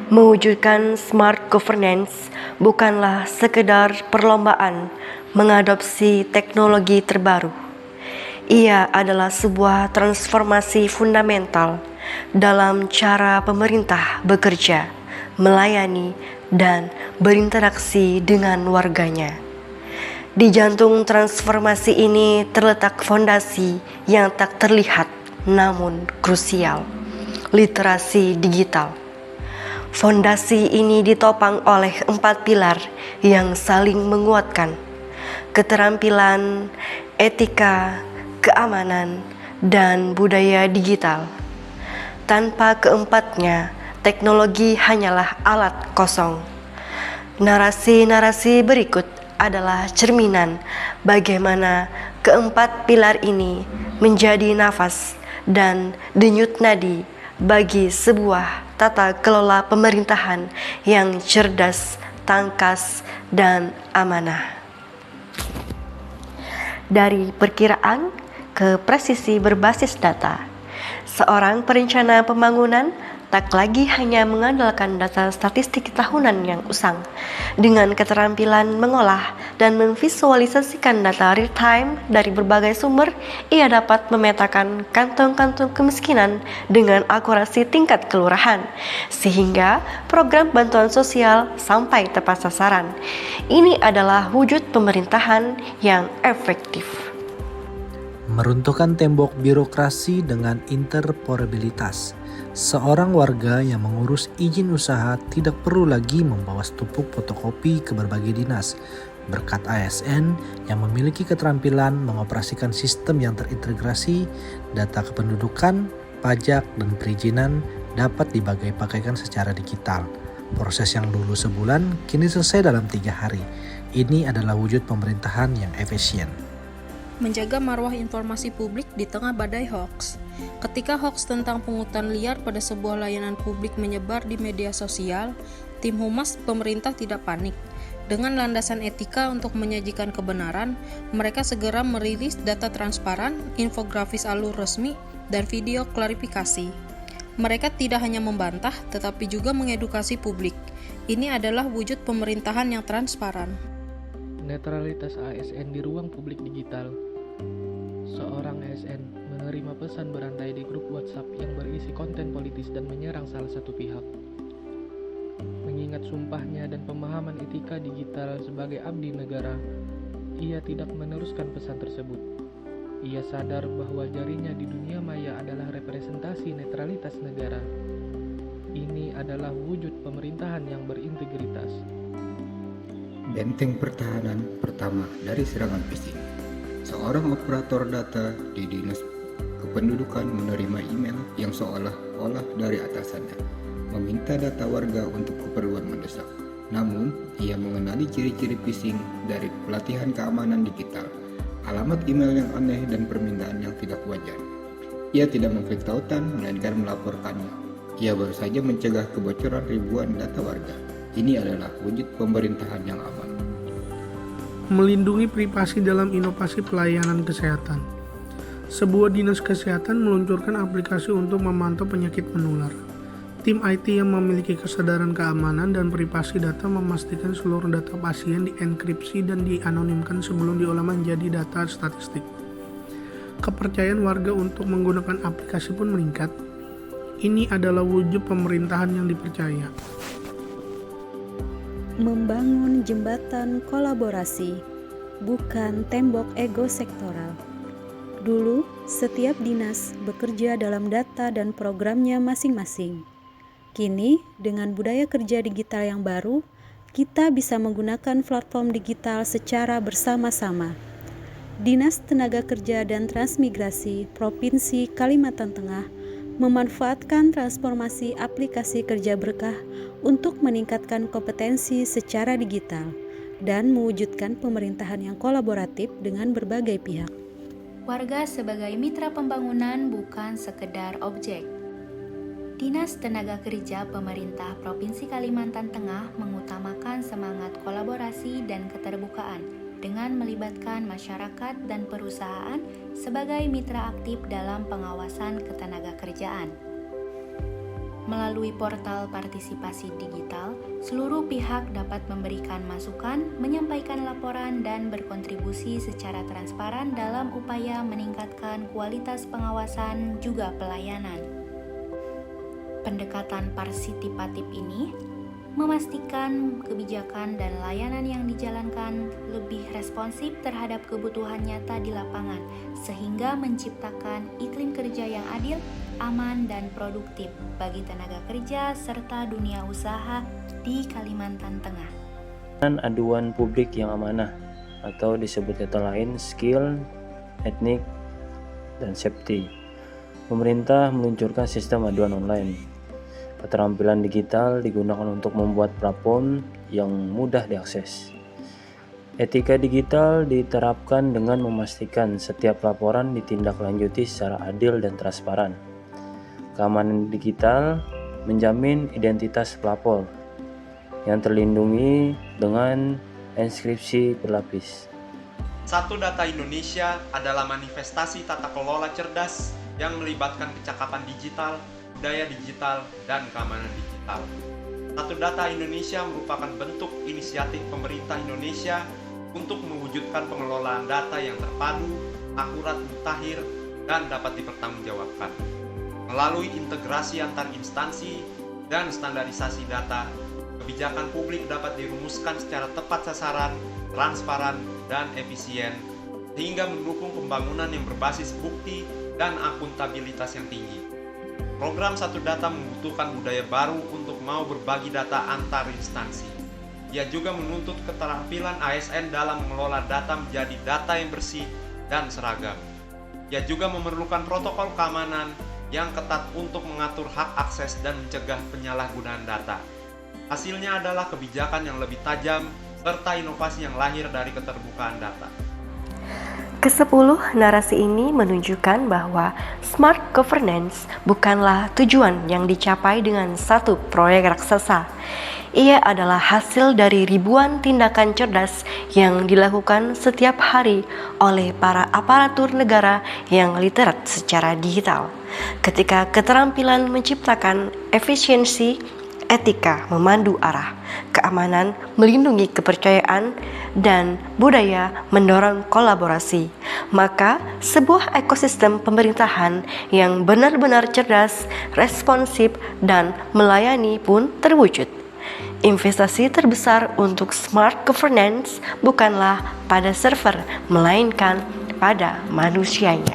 Mewujudkan smart governance bukanlah sekedar perlombaan mengadopsi teknologi terbaru. Ia adalah sebuah transformasi fundamental dalam cara pemerintah bekerja, melayani, dan berinteraksi dengan warganya. Di jantung transformasi ini terletak fondasi yang tak terlihat namun krusial, literasi digital. Fondasi ini ditopang oleh 4 pilar yang saling menguatkan: keterampilan, etika, keamanan, dan budaya digital. Tanpa keempatnya, teknologi hanyalah alat kosong. Narasi-narasi berikut adalah cerminan bagaimana keempat pilar ini menjadi nafas dan denyut nadi bagi sebuah tata kelola pemerintahan yang cerdas, tangkas, dan amanah. Dari perkiraan ke presisi berbasis data, seorang perencana pembangunan tak lagi hanya mengandalkan data statistik tahunan yang usang. Dengan keterampilan mengolah dan memvisualisasikan data real time dari berbagai sumber, ia dapat memetakan kantong-kantong kemiskinan dengan akurasi tingkat kelurahan, sehingga program bantuan sosial sampai tepat sasaran. Ini adalah wujud pemerintahan yang efektif. Meruntuhkan tembok birokrasi dengan interoperabilitas. Seorang warga yang mengurus izin usaha tidak perlu lagi membawa stupuk fotokopi ke berbagai dinas. Berkat ASN yang memiliki keterampilan mengoperasikan sistem yang terintegrasi, data kependudukan, pajak, dan perizinan dapat dibagai-pakaikan secara digital. Proses yang dulu sebulan kini selesai dalam 3 hari. Ini adalah wujud pemerintahan yang efisien. Menjaga marwah informasi publik di tengah badai hoaks. Ketika hoaks tentang pungutan liar pada sebuah layanan publik menyebar di media sosial, tim humas pemerintah tidak panik. Dengan landasan etika untuk menyajikan kebenaran, mereka segera merilis data transparan, infografis alur resmi, dan video klarifikasi. Mereka tidak hanya membantah, tetapi juga mengedukasi publik. Ini adalah wujud pemerintahan yang transparan. Netralitas ASN di ruang publik digital. Seorang ASN menerima pesan berantai di grup WhatsApp yang berisi konten politis dan menyerang salah satu pihak. Mengingat sumpahnya dan pemahaman etika digital sebagai abdi negara, ia tidak meneruskan pesan tersebut. Ia sadar bahwa jarinya di dunia maya adalah representasi netralitas negara. Ini adalah wujud pemerintahan yang berintegritas. Benteng pertahanan pertama dari serangan phishing. Seorang operator data di Dinas Kependudukan menerima email yang seolah-olah dari atasannya, meminta data warga untuk keperluan mendesak. Namun, ia mengenali ciri-ciri phishing dari pelatihan keamanan digital, alamat email yang aneh dan permintaan yang tidak wajar. Ia tidak mengklik tautan, melainkan melaporkannya. Ia baru saja mencegah kebocoran ribuan data warga. Ini adalah wujud pemerintahan yang aman. Melindungi privasi dalam inovasi pelayanan kesehatan. Sebuah dinas kesehatan meluncurkan aplikasi untuk memantau penyakit menular. Tim IT yang memiliki kesadaran keamanan dan privasi data memastikan seluruh data pasien dienkripsi dan dianonimkan sebelum diolah menjadi data statistik. Kepercayaan warga untuk menggunakan aplikasi pun meningkat. Ini adalah wujud pemerintahan yang dipercaya. Membangun jembatan kolaborasi, bukan tembok ego sektoral. Dulu, setiap dinas bekerja dalam data dan programnya masing-masing. Kini, dengan budaya kerja digital yang baru, kita bisa menggunakan platform digital secara bersama-sama. Dinas Tenaga Kerja dan Transmigrasi Provinsi Kalimantan Tengah memanfaatkan transformasi aplikasi kerja berkah untuk meningkatkan kompetensi secara digital dan mewujudkan pemerintahan yang kolaboratif dengan berbagai pihak. Warga sebagai mitra pembangunan bukan sekedar objek. Dinas Tenaga Kerja Pemerintah Provinsi Kalimantan Tengah mengutamakan semangat kolaborasi dan keterbukaan dengan melibatkan masyarakat dan perusahaan sebagai mitra aktif dalam pengawasan ketenagakerjaan. Melalui portal partisipasi digital, seluruh pihak dapat memberikan masukan, menyampaikan laporan, dan berkontribusi secara transparan dalam upaya meningkatkan kualitas pengawasan juga pelayanan. Pendekatan partisipatif ini memastikan kebijakan dan layanan yang dijalankan lebih responsif terhadap kebutuhan nyata di lapangan, sehingga menciptakan iklim kerja yang adil, aman, dan produktif bagi tenaga kerja serta dunia usaha di Kalimantan Tengah. Aduan publik yang amanah atau disebut kata lain skill, etnik, dan safety. Pemerintah meluncurkan sistem aduan online. Keterampilan digital digunakan untuk membuat platform yang mudah diakses. Etika digital diterapkan dengan memastikan setiap laporan ditindaklanjuti secara adil dan transparan. Keamanan digital menjamin identitas pelapor yang terlindungi dengan enskripsi berlapis. Satu Data Indonesia adalah manifestasi tata kelola cerdas yang melibatkan kecakapan digital, budaya digital, dan keamanan digital. Satu Data Indonesia merupakan bentuk inisiatif pemerintah Indonesia untuk mewujudkan pengelolaan data yang terpadu, akurat, mutakhir, dan dapat dipertanggungjawabkan. Melalui integrasi antar instansi dan standarisasi data, kebijakan publik dapat dirumuskan secara tepat sasaran, transparan, dan efisien, sehingga mendukung pembangunan yang berbasis bukti dan akuntabilitas yang tinggi. Program Satu Data membutuhkan budaya baru untuk mau berbagi data antar instansi. Ia juga menuntut keterampilan ASN dalam mengelola data menjadi data yang bersih dan seragam. Ia juga memerlukan protokol keamanan yang ketat untuk mengatur hak akses dan mencegah penyalahgunaan data. Hasilnya adalah kebijakan yang lebih tajam serta inovasi yang lahir dari keterbukaan data. Ke-10 narasi ini menunjukkan bahwa smart governance bukanlah tujuan yang dicapai dengan satu proyek raksasa. Ia adalah hasil dari ribuan tindakan cerdas yang dilakukan setiap hari oleh para aparatur negara yang literat secara digital. Ketika keterampilan menciptakan efisiensi, etika memandu arah, keamanan melindungi kepercayaan, dan budaya mendorong kolaborasi, maka sebuah ekosistem pemerintahan yang benar-benar cerdas, responsif, dan melayani pun terwujud. Investasi terbesar untuk smart governance bukanlah pada server, melainkan pada manusianya.